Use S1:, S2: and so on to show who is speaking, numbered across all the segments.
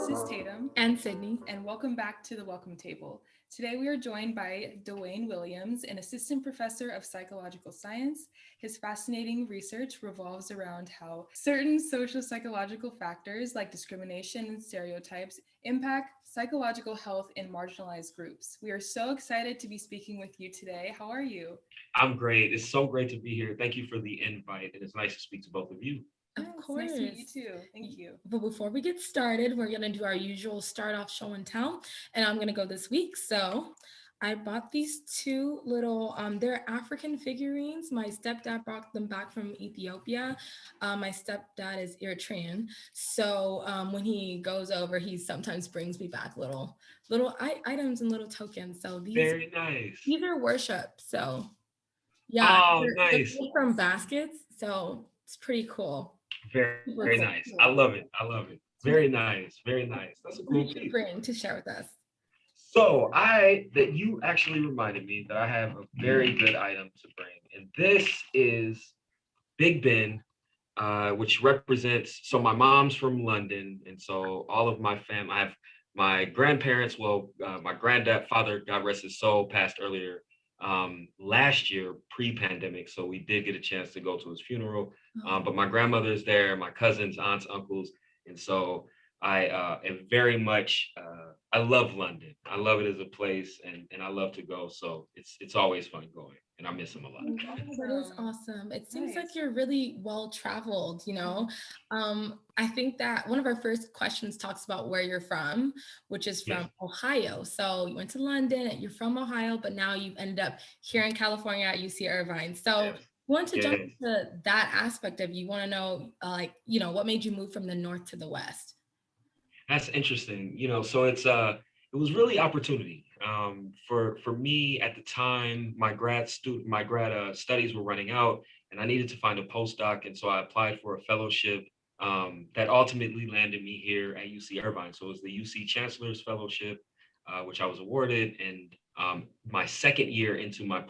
S1: This is Tatum
S2: and Sydney.
S1: and welcome back to the Welcome Table. Today we are joined by DeWayne Williams, an assistant professor of psychological science. His fascinating research revolves around how certain social psychological factors like discrimination and stereotypes impact psychological health in marginalized groups. We are so excited to be speaking with you today. How are you?
S3: I'm great. It's so great to be here. Thank you for the invite, and it's nice to speak to both of you.
S2: Of
S1: Yeah, it's
S2: course.
S1: nice to meet you too. Thank you.
S2: But before we get started, we're going to do our usual start off show and tell. And I'm going to go this week. So I bought these two little, they're African figurines. My stepdad brought them back from Ethiopia. My stepdad is Eritrean. So when he goes over, he sometimes brings me back little items and little tokens. So
S3: Very nice.
S2: these are worship. So yeah,
S3: Oh,
S2: they're
S3: nice.
S2: made from baskets. So it's pretty cool.
S3: Very,
S2: Super
S3: very
S2: cool.
S3: nice. I love it. I love it. Very nice. Very nice. That's a
S2: What
S3: cool
S2: did you
S3: piece.
S2: bring to share with us?
S3: So that you actually reminded me that I have a very good item to bring, and this is Big Ben, which represents. So my mom's from London, and so all of my family. I have my grandparents. Well, my granddad, father, God rest his soul, passed earlier last year, pre-pandemic. So we did get a chance to go to his funeral. But my grandmother's there, my cousins, aunts, uncles, and so I am very much. I love London. I love it as a place, and I love to go. So it's always fun going, and I miss him a lot.
S2: That is awesome. It seems like
S1: Nice.
S2: you're really well traveled, you know. I think that one of our first questions talks about where you're from, which is from
S3: Yes.
S2: Ohio. So you went to London, and you're from Ohio, but now you've ended up here in California at UC Irvine. So
S3: Yes.
S2: we want to jump
S3: Yes.
S2: into that aspect of you. Want to know, what made you move from the north to the west?
S3: That's interesting. So it was really opportunity. For me at the time, my grad studies were running out, and I needed to find a postdoc, and so I applied for a fellowship that ultimately landed me here at UC Irvine. So it was the UC Chancellor's Fellowship, which I was awarded, and my second year into my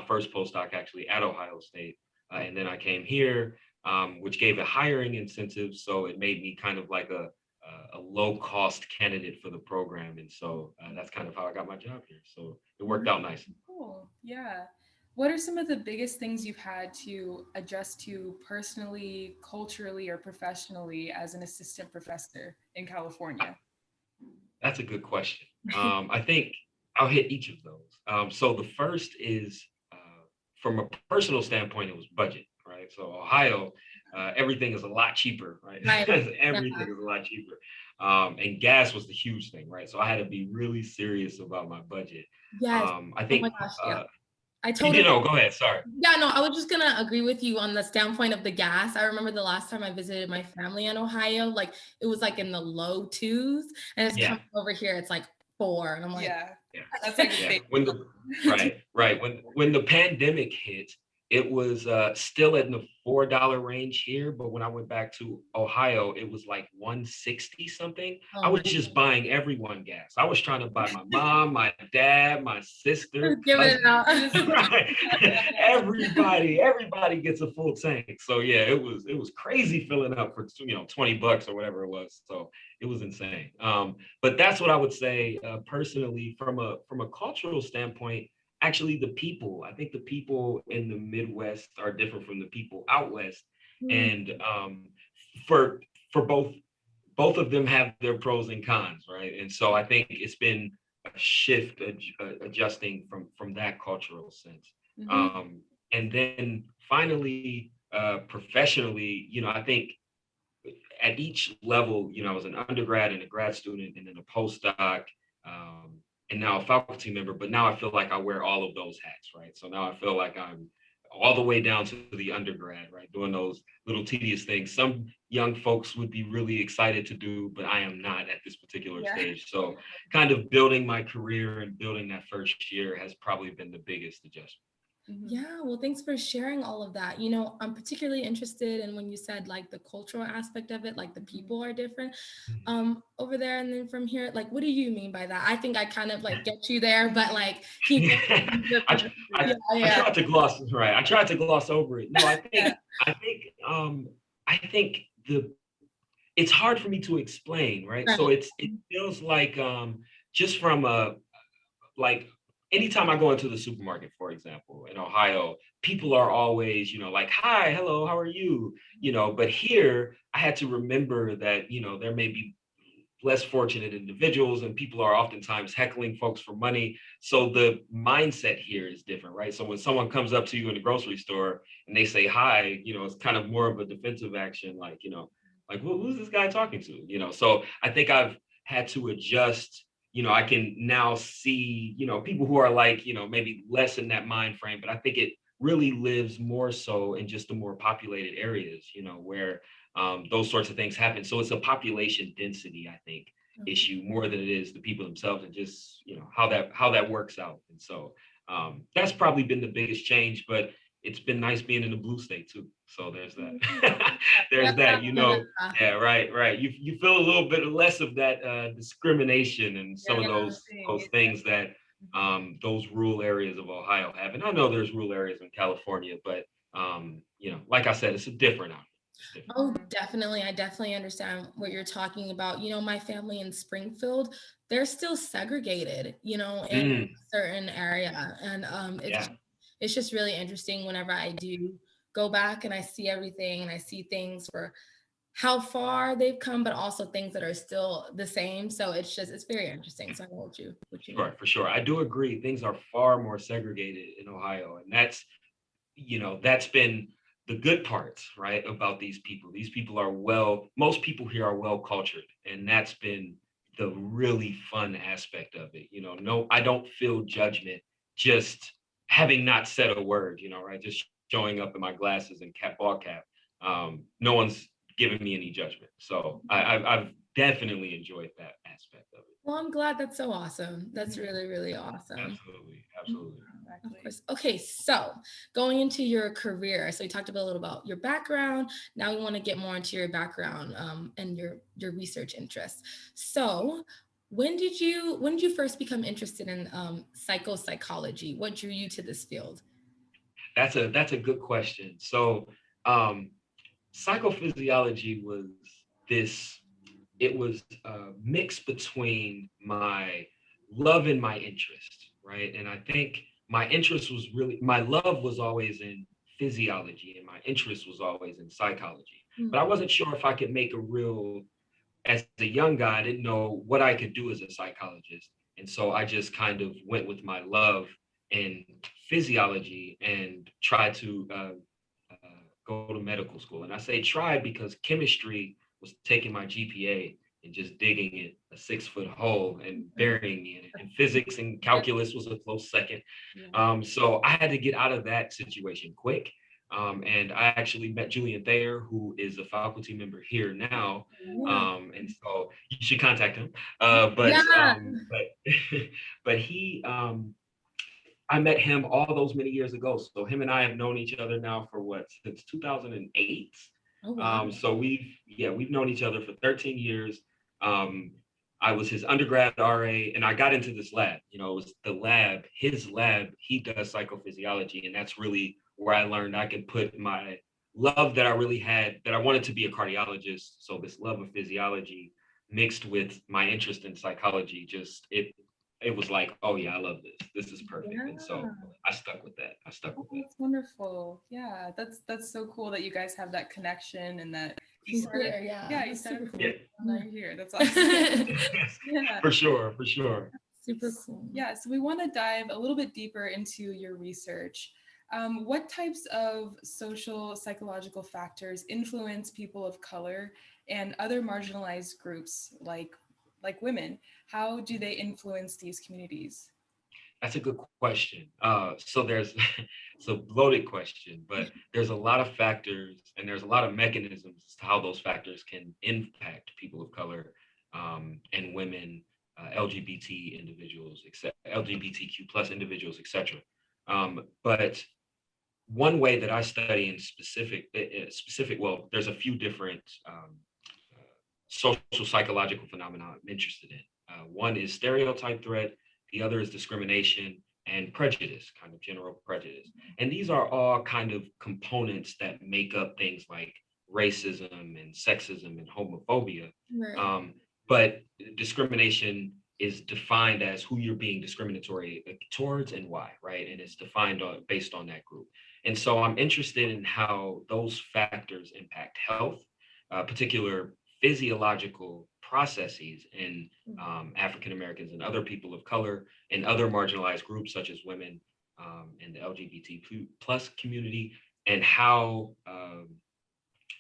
S3: first postdoc actually at Ohio State, and then I came here, which gave a hiring incentive, so it made me kind of like a low cost candidate for the program. And so that's kind of how I got my job here. So it worked out nicely.
S1: Cool. Yeah. What are some of the biggest things you've had to adjust to personally, culturally, or professionally as an assistant professor in California?
S3: That's a good question. I think I'll hit each of those. So the first is from a personal standpoint, it was budget, right? So Ohio, everything is a lot cheaper, right?
S2: Right.
S3: Everything is a lot cheaper. And gas was the huge thing, right? So I had to be really serious about my budget.
S2: Yes.
S3: I
S2: Oh
S3: think
S2: my gosh, yeah. I
S3: you
S2: totally
S3: know, go ahead. Sorry.
S2: Yeah, no, I was just gonna agree with you on the standpoint of the gas. I remember the last time I visited my family in Ohio, like it was like in the low twos, and it's
S3: Yeah.
S2: coming over here, it's like 4, and I'm like,
S1: Yeah.
S3: Yeah.
S1: That's like a
S3: Yeah.
S1: big
S3: Right. When the pandemic hit, it was still in the $4 range here, but when I went back to Ohio, it was like 160 something. I
S2: oh
S3: was
S2: my
S3: just buying everyone gas. I was trying to buy my mom, my dad, my sister,
S2: just giving it
S3: cousins.
S2: out.
S3: Right. Everybody gets a full tank. So yeah, it was crazy filling up for $20 or whatever it was. So it was insane. But that's what I would say personally from a cultural standpoint. Actually, I think the people in the Midwest are different from the people out west, and for both of them have their pros and cons, right? And so I think it's been a shift, adjusting from that cultural sense. And then finally, professionally, I think at each level, I was an undergrad and a grad student and then a postdoc, and now a faculty member, but now I feel like I wear all of those hats, right? So now I feel like I'm all the way down to the undergrad, right? Doing those little tedious things. Some young folks would be really excited to do, but I am not at this particular stage. So kind of building my career and building that first year has probably been the biggest adjustment.
S2: Yeah, well, thanks for sharing all of that. I'm particularly interested in when you said like the cultural aspect of it, like the people are different over there and then from here. Like, what do you mean by that? I think I kind of like get you there, but like, can you
S3: I tried to gloss right. I tried to gloss over it. No, I think the it's hard for me to explain, right? So it feels like just from like anytime I go into the supermarket, for example, in Ohio, people are always, like, hi, hello, how are you? But here I had to remember that, there may be less fortunate individuals and people are oftentimes heckling folks for money. So the mindset here is different, right? So when someone comes up to you in the grocery store and they say hi, it's kind of more of a defensive action, like, like, well, who's this guy talking to? So I think I've had to adjust. I can now see, people who are like, maybe less in that mind frame, but I think it really lives more so in just the more populated areas, where those sorts of things happen. So it's a population density, I think, issue more than it is the people themselves, and just, how that works out. And so that's probably been the biggest change, but it's been nice being in the blue state too. So there's that. There's that, yeah, right. You feel a little bit less of that discrimination and some of those things that those rural areas of Ohio have. And I know there's rural areas in California, but like I said, it's different out here.
S2: Oh, definitely. I definitely understand what you're talking about. My family in Springfield, they're still segregated, in a certain area. And it's just really interesting whenever I do go back and I see everything and I see things for how far they've come, but also things that are still the same. So it's very interesting. So I know what you
S3: mean. For sure. I do agree. Things are far more segregated in Ohio. And that's been the good parts, right, about these people. These people are most people here are well cultured. And that's been the really fun aspect of it. No, I don't feel judgment just having not said a word, right? Just showing up in my glasses and ball cap. No one's giving me any judgment. So I've definitely enjoyed that aspect of it.
S2: Well, I'm glad. That's so awesome. That's really, really awesome.
S3: Absolutely.
S2: Of course. Okay, so going into your career, so we talked a little about your background. Now we want to get more into your background and your research interests. So when did you first become interested in psychology? What drew you to this field?
S3: That's a good question. So psychophysiology was it was a mix between my love and my interest, right? And I think my love was always in physiology and my interest was always in psychology. But I wasn't sure if I could as a young guy, I didn't know what I could do as a psychologist. And so I just kind of went with my love in physiology and tried to go to medical school. And I say tried because chemistry was taking my GPA and just digging it a 6-foot hole and burying me in it. And physics and calculus was a close second. So I had to get out of that situation quick. And I actually met Julian Thayer, who is a faculty member here now. And so you should contact him. But he, I met him all those many years ago. So him and I have known each other now for since 2008. Oh, wow. So we've known each other for 13 years. I was his undergrad RA, and I got into this lab. It was his lab. He does psychophysiology, and that's really where I learned I could put my love that I really had, that I wanted to be a cardiologist. So this love of physiology mixed with my interest in psychology, it was like, oh yeah, I love this. This is perfect. Yeah. And so I stuck with that. That's
S1: wonderful. Yeah, that's so cool that you guys have that connection and that you started. You started cool. Now you're here. That's awesome.
S3: Yeah. For sure.
S2: Super cool.
S1: Yeah, so we want to dive a little bit deeper into your research. What types of social psychological factors influence people of color and other marginalized groups like women? How do they influence these communities?
S3: That's a good question. So it's a loaded question, but there's a lot of factors and there's a lot of mechanisms as to how those factors can impact people of color and women, LGBT individuals, LGBTQ plus individuals, etc. But one way that I study in specific, well, there's a few different social psychological phenomena I'm interested in. One is stereotype threat, the other is discrimination and prejudice, kind of general prejudice. And these are all kind of components that make up things like racism and sexism and homophobia.
S2: Right.
S3: But discrimination is defined as who you're being discriminatory towards and why, right? And it's defined based on that group. And so I'm interested in how those factors impact health, particular physiological processes in African Americans and other people of color and other marginalized groups such as women and the LGBT plus community, and how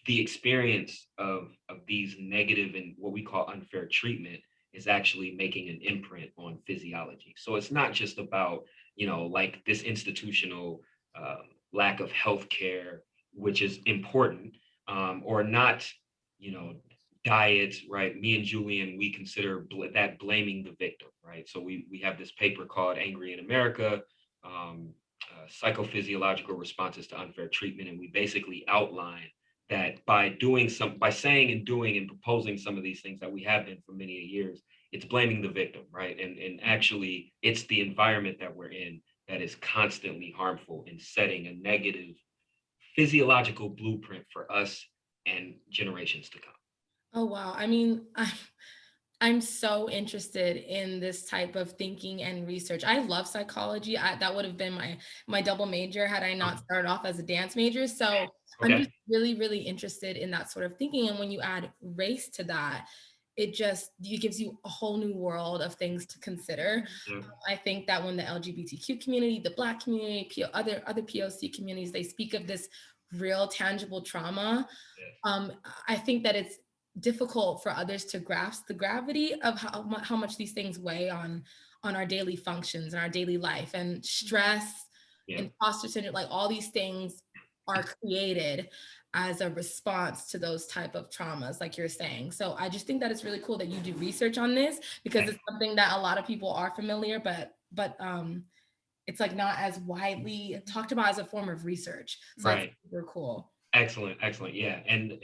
S3: the experience of these negative and what we call unfair treatment is actually making an imprint on physiology. So it's not just about, like this institutional lack of healthcare, which is important, or not, diet, right? Me and Julian, we consider that blaming the victim, right? So we have this paper called Angry in America, psychophysiological responses to unfair treatment. And we basically outline that by saying and doing and proposing some of these things that we have been for many years, it's blaming the victim, right? And actually it's the environment that we're in that is constantly harmful and setting a negative physiological blueprint for us and generations to come.
S2: Oh, wow. I mean, I'm so interested in this type of thinking and research. I love psychology. That would have been my double major had I not started off as a dance major. So I'm just really, really interested in that sort of thinking. And when you add race to that, it gives you a whole new world of things to consider.
S3: Yeah.
S2: I think that when the LGBTQ community, the Black community, other POC communities, they speak of this real tangible trauma, I think that it's difficult for others to grasp the gravity of how much these things weigh on our daily functions and our daily life, and stress, imposter syndrome, like all these things are created as a response to those type of traumas, like you're saying. So I just think that it's really cool that you do research on this, because it's something that a lot of people are familiar, but it's like not as widely talked about as a form of research. So
S3: right.
S2: That's super cool.
S3: Excellent. Yeah. And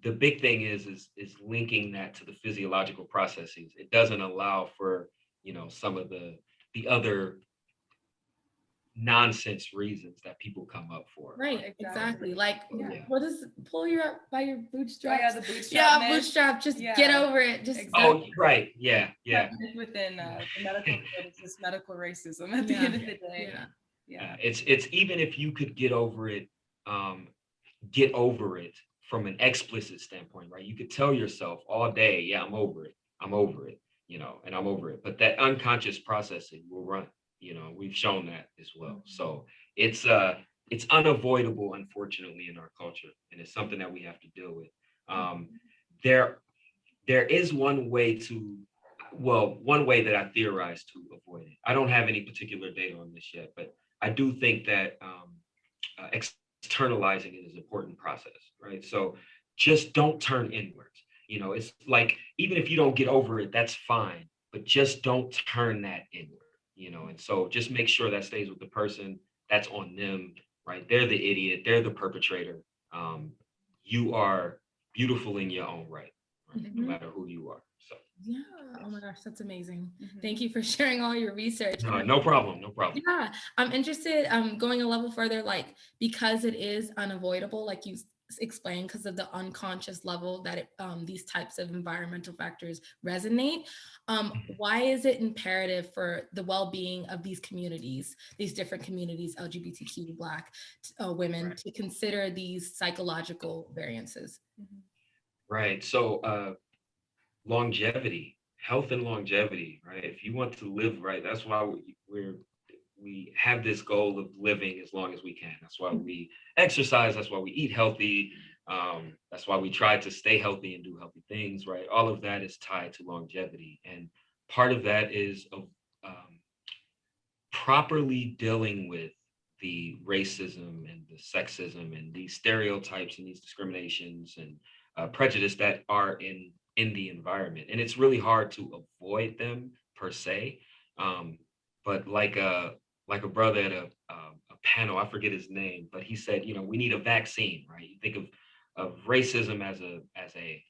S3: the big thing is linking that to the physiological processes. It doesn't allow for, some of the other nonsense reasons that people come up for.
S2: Right, exactly. Like, what is pull you up by your bootstraps?
S1: Oh, yeah, the bootstrap.
S2: Yeah, bootstrap. Just get over it. Just
S3: right. Yeah.
S1: Within the medical field, it's just medical racism at the end of the day. Yeah.
S3: It's even if you could get over it from an explicit standpoint, right? You could tell yourself all day, I'm over it, and I'm over it. But that unconscious processing will run. We've shown that as well. So it's unavoidable, unfortunately, in our culture, and it's something that we have to deal with. There is one way that I theorize to avoid it. I don't have any particular data on this yet, but I do think that externalizing it is an important process, right? So just don't turn inwards. It's like, even if you don't get over it, that's fine, but just don't turn that inward. And so just make sure that stays with the person. That's on them, right? They're the idiot. They're the perpetrator. You are beautiful in your own right, no matter who you are. So
S2: yeah. Oh my gosh, that's amazing. Thank you for sharing all your research.
S3: No problem.
S2: Yeah, I'm interested. Going a level further, like, because it is unavoidable, like you explained, because of the unconscious level that these types of environmental factors resonate. Why is it imperative for the well-being of these communities, these different communities, LGBTQ, Black women, to consider these psychological variances?
S3: Right. So longevity, health and longevity, right? If you want to live right, that's why we have this goal of living as long as we can. That's why we exercise. That's why we eat healthy. That's why we try to stay healthy and do healthy things, right? All of that is tied to longevity. And part of that is properly dealing with the racism and the sexism and these stereotypes and these discriminations and prejudice that are in the environment. And it's really hard to avoid them per se. But like a brother at a panel, I forget his name, but he said, we need a vaccine, right? You think of racism as a,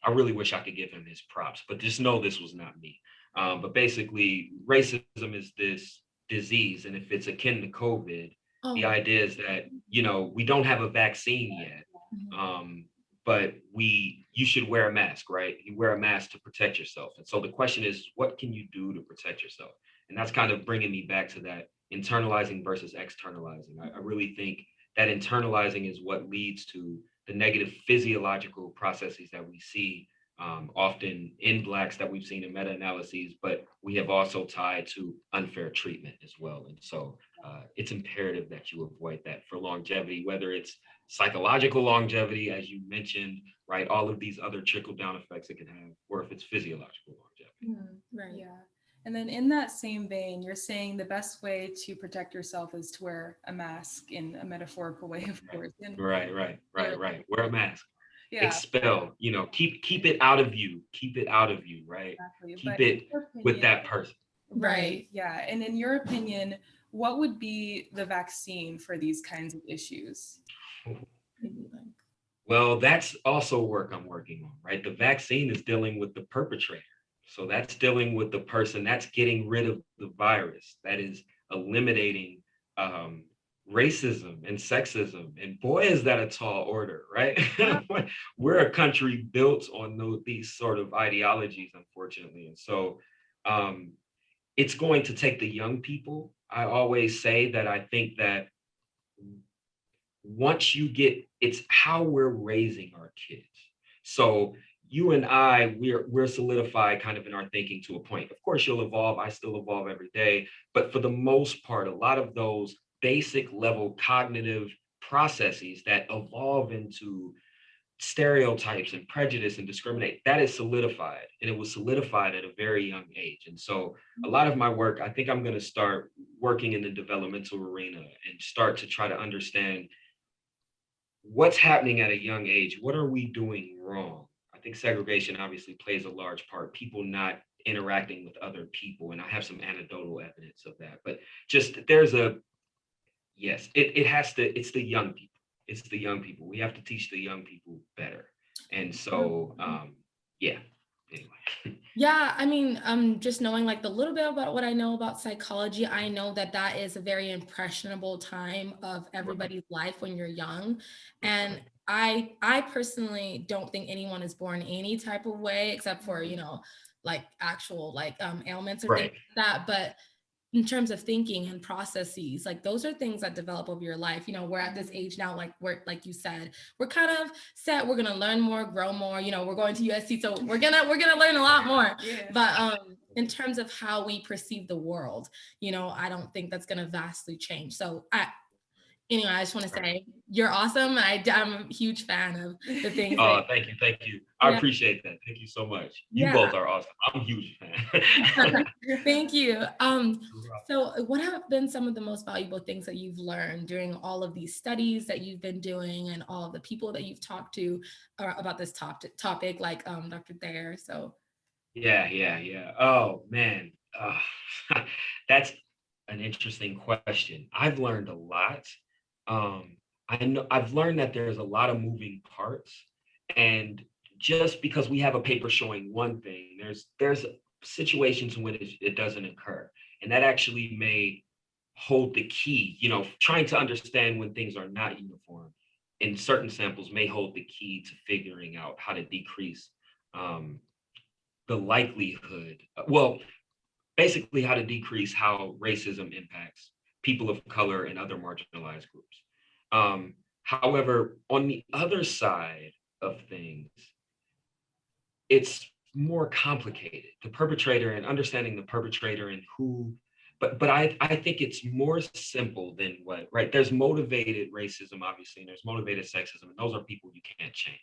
S3: I really wish I could give him his props, but just know this was not me. But basically racism is this disease. And if it's akin to COVID, the idea is that, we don't have a vaccine yet, But you should wear a mask, right? You wear a mask to protect yourself. And so the question is, what can you do to protect yourself? And that's kind of bringing me back to that internalizing versus externalizing. I really think that internalizing is what leads to the negative physiological processes that we see often in Blacks, that we've seen in meta-analyses, but we have also tied to unfair treatment as well. And so it's imperative that you avoid that for longevity, whether it's psychological longevity, as you mentioned, right? All of these other trickle-down effects it can have, or if it's physiological longevity.
S1: Right. Yeah. And then in that same vein, you're saying the best way to protect yourself is to wear a mask, in a metaphorical way, of course. And
S3: Right. Wear a mask.
S1: Yeah.
S3: Expel, keep it out of you. Keep it out of you, right?
S1: Exactly.
S3: Keep
S1: But
S3: it with that person.
S1: Right. Yeah. And in your opinion, what would be the vaccine for these kinds of issues?
S3: Well, that's also work I'm working on, right? The vaccine is dealing with the perpetrator. So that's dealing with the person, that's getting rid of the virus, that is eliminating racism and sexism. And boy, is that a tall order, right? We're a country built on these sort of ideologies, unfortunately. And so it's going to take the young people. I always say that I think that once it's how we're raising our kids. So you and I, we're solidified kind of in our thinking to a point. Of course, you'll evolve. I still evolve every day. But for the most part, a lot of those basic level cognitive processes that evolve into stereotypes and prejudice and discriminate, that is solidified. And it was solidified at a very young age. And so a lot of my work, I think I'm going to start working in the developmental arena and start to try to understand what's happening at a young age. What are we doing wrong? I think segregation obviously plays a large part, people not interacting with other people. And I have some anecdotal evidence of that, but just it's the young people. It's the young people. We have to teach the young people better. And so, anyway.
S2: Yeah, I mean, just knowing like the little bit about what I know about psychology, I know that is a very impressionable time of everybody's life when you're young. And I personally don't think anyone is born any type of way except for, like actual like ailments or things like that. But in terms of thinking and processes, like those are things that develop over your life. We're at this age now, like like you said, we're kind of set. We're gonna learn more, grow more. We're going to USC, so we're gonna learn a lot more. Yeah. But in terms of how we perceive the world, I don't think that's gonna vastly change. So anyway, I just want to say you're awesome. I'm a huge fan of the things.
S3: Oh, thank you. I appreciate that. Thank you so much. You both are awesome. I'm a huge fan.
S2: Thank you. So what have been some of the most valuable things that you've learned during all of these studies that you've been doing and all of the people that you've talked to about this topic, like Dr. Thayer? So.
S3: Yeah. Oh, man. That's an interesting question. I've learned a lot. I've learned that there's a lot of moving parts, and just because we have a paper showing one thing, there's situations when it doesn't occur, and that actually may hold the key. Trying to understand when things are not uniform in certain samples may hold the key to figuring out how to decrease the likelihood. Basically, how to decrease how racism impacts people of color and other marginalized groups. However, on the other side of things, it's more complicated. The perpetrator and understanding the perpetrator and who, but I think it's more simple than right? There's motivated racism, obviously, and there's motivated sexism, and those are people you can't change.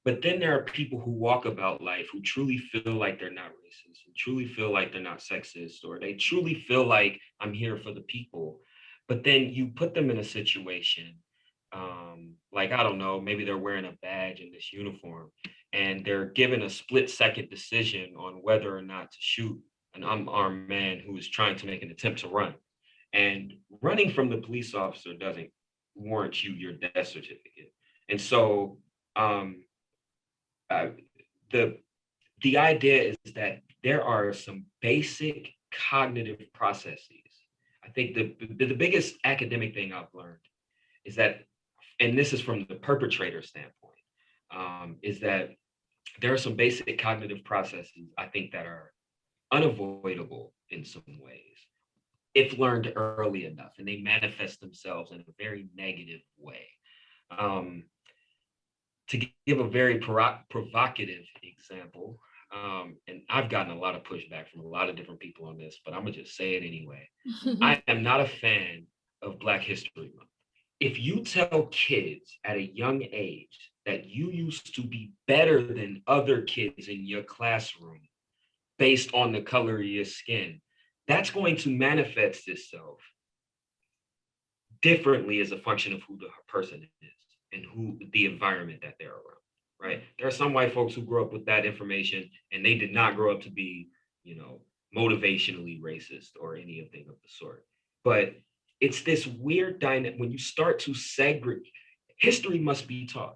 S3: But then there are people who walk about life who truly feel like they're not racist, who truly feel like they're not sexist, or they truly feel like I'm here for the people. But then you put them in a situation, like, I don't know, maybe they're wearing a badge in this uniform, and they're given a split-second decision on whether or not to shoot an unarmed man who is trying to make an attempt to run. And running from the police officer doesn't warrant you your death certificate. And so the idea is that there are some basic cognitive processes. I think the biggest academic thing I've learned is that and this is from the perpetrator standpoint, is that there are some basic cognitive processes I think that are unavoidable in some ways if learned early enough, and they manifest themselves in a very negative way. Um, to give a very provocative example, and I've gotten a lot of pushback from a lot of different people on this, but I'm gonna just say it anyway. I am not a fan of Black History Month. If you tell kids at a young age that you used to be better than other kids in your classroom based on the color of your skin, that's going to manifest itself differently as a function of who the person is and who the environment that they're around, right? There are some white folks who grew up with that information and they did not grow up to be, motivationally racist or anything of the sort. But it's this weird dynamic when you start to segregate. History must be taught.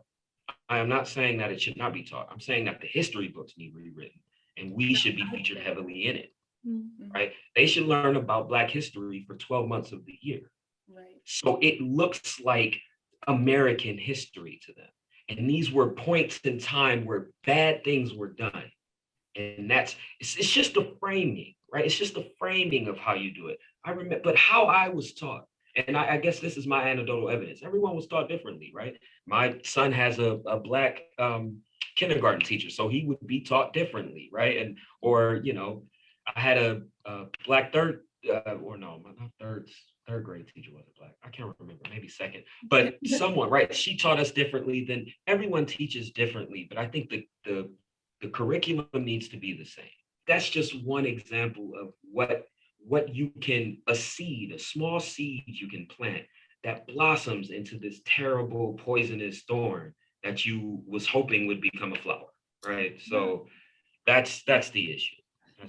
S3: I am not saying that it should not be taught. I'm saying that the history books need rewritten and we should be featured heavily in it, right? They should learn about Black history for 12 months of the year.
S1: Right.
S3: So it looks like American history to them. And these were points in time where bad things were done. And it's just a framing, right? It's just a framing of how you do it. I remember, but how I was taught, and I guess this is my anecdotal evidence. Everyone was taught differently, right? My son has a Black kindergarten teacher, so he would be taught differently, right? And, or, I had a Black third grade teacher wasn't Black. I can't remember, maybe second, but someone, right? She taught us differently than everyone teaches differently. But I think the curriculum needs to be the same. That's just one example of what you can, a small seed you can plant that blossoms into this terrible poisonous thorn that you was hoping would become a flower, right? So that's the issue.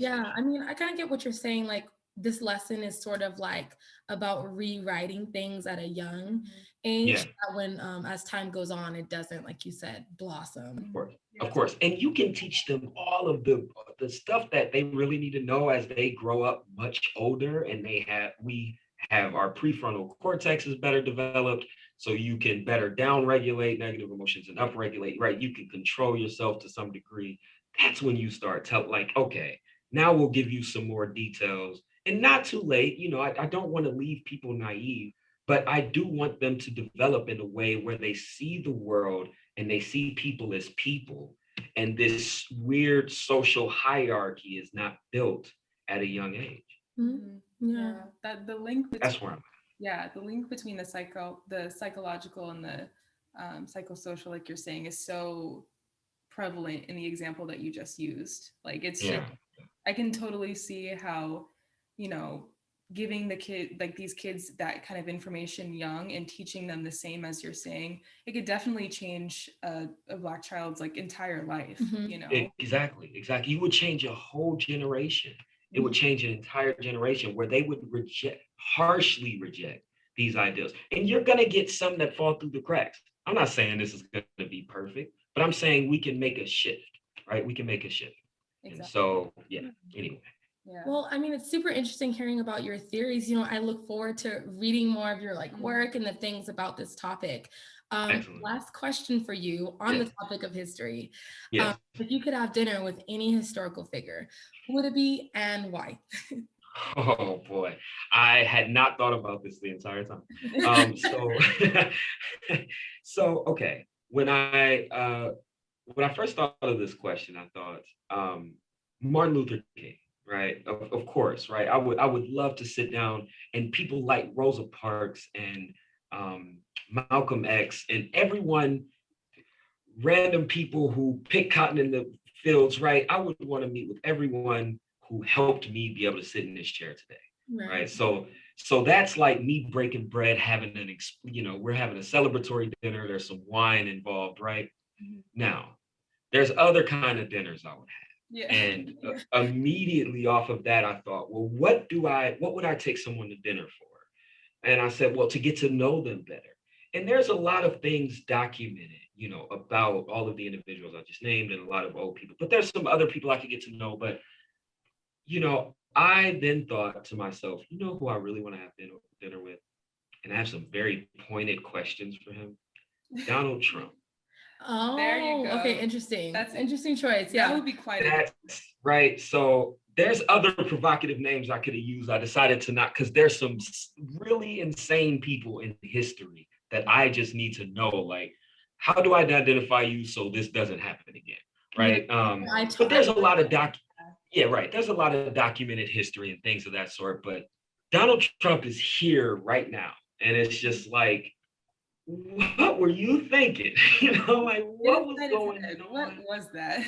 S2: I mean, I kind of get what you're saying. Like, this lesson is sort of like about rewriting things at a young age. That when, as time goes on, it doesn't, like you said, blossom.
S3: Of course. And you can teach them all of the stuff that they really need to know as they grow up much older, and we have our prefrontal cortex is better developed, so you can better down-regulate negative emotions and up-regulate, right? You can control yourself to some degree. That's when you start okay, now we'll give you some more details, and not too late. I don't want to leave people naive, but I do want them to develop in a way where they see the world and they see people as people. And this weird social hierarchy is not built at a young age.
S1: Yeah. That the link between,
S3: that's where I'm at.
S1: Yeah, the link between the psychological and the psychosocial, like you're saying, is so prevalent in the example that you just used. Like, it's just, I can totally see how, giving these kids that kind of information young and teaching them the same as you're saying, it could definitely change a Black child's entire life.
S3: Exactly. You would change a whole generation. It would change an entire generation where they would harshly reject these ideals. And you're going to get some that fall through the cracks. I'm not saying this is going to be perfect, but I'm saying we can make a shift, right? We can make a shift. Exactly. And so, anyway.
S2: Yeah. Well, I mean, it's super interesting hearing about your theories. I look forward to reading more of your work and the things about this topic. Last question for you on the topic of history. If you could have dinner with any historical figure, who would it be and why?
S3: Oh boy, I had not thought about this the entire time. So okay, when I first thought of this question, I thought Martin Luther King. Right, of course, right. I would love to sit down and people like Rosa Parks and Malcolm X and everyone, random people who pick cotton in the fields, right? I would want to meet with everyone who helped me be able to sit in this chair today, right? So that's like me breaking bread, having we're having a celebratory dinner. There's some wine involved, right? Now, there's other kind of dinners I would have. And immediately off of that, I thought, well, what would I take someone to dinner for? And I said, well, to get to know them better. And there's a lot of things documented, about all of the individuals I just named and a lot of old people, but there's some other people I could get to know. But, I then thought to myself, who I really want to have dinner with? And I have some very pointed questions for him. Donald Trump.
S2: Oh,
S1: There you go.
S2: okay, interesting.
S1: That's
S2: interesting choice.
S1: That
S2: Yeah.
S1: would be quite
S3: That's right. So there's other provocative names I could have used. I decided to not, because there's some really insane people in history that I just need to know. Like, how do I identify you so this doesn't happen again? Right. But there's a lot of there's a lot of documented history and things of that sort. But Donald Trump is here right now. And it's just like, what were you thinking? Like what was going on?
S1: What was that?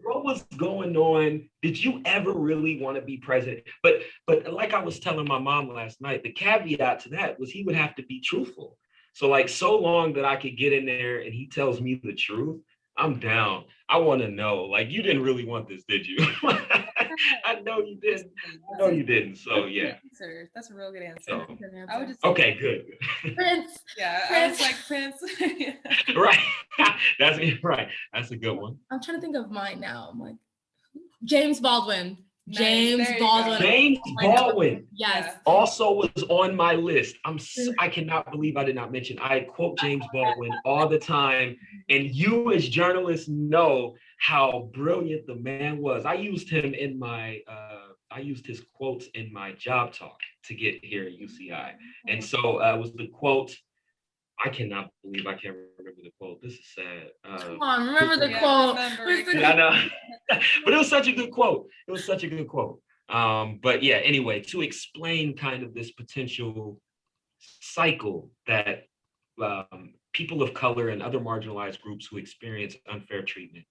S3: What was going on? Did you ever really want to be president? But like I was telling my mom last night, the caveat to that was he would have to be truthful. So like so long that I could get in there and he tells me the truth, I'm down. I want to know. Like you didn't really want this, did you? I know you didn't. I know you didn't. So yeah.
S1: That's a real good answer.
S3: So,
S1: I would just
S3: okay, good.
S2: Prince.
S1: Yeah,
S2: Prince.
S1: I was like Prince.
S3: Right. That's right. That's a good one.
S2: I'm trying to think of mine now. I'm like James Baldwin.
S1: Nice.
S2: James
S1: There you
S2: Baldwin.
S1: go.
S3: James Baldwin.
S2: Yes.
S3: Also was on my list. I cannot believe I did not mention. I quote James Baldwin all the time, and you as journalists know how brilliant the man was. I used him in my I used his quotes in my job talk to get here at UCI, and so it was the quote. I cannot believe I can't remember the quote. This is sad.
S2: Come on, remember the quote.
S3: I know, but it was such a good quote. It was such a good quote. But yeah, anyway, to explain kind of this potential cycle that people of color and other marginalized groups who experience unfair treatment,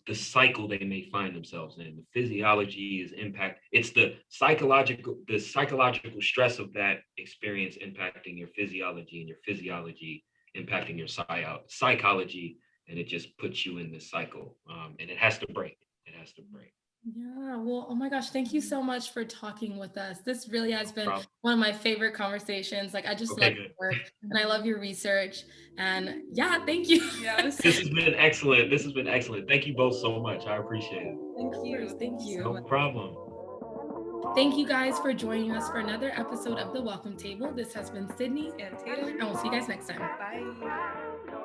S3: the cycle they may find themselves in. The physiology is it's the psychological stress of that experience impacting your physiology, and your physiology impacting your psychology, and it just puts you in this cycle. And it has to break. It has to break.
S2: Yeah, well, oh my gosh, thank you so much for talking with us. This really has been one of my favorite conversations. Like, I just love your work and I love your research. And yeah, thank you.
S1: Yeah,
S3: this has been excellent. This has been excellent. Thank you both so much. I appreciate it.
S2: Thank you.
S3: No problem.
S2: Thank you guys for joining us for another episode of The Welcome Table. This has been Sydney
S1: and Tatum,
S2: and we'll see you guys next time.
S1: Bye.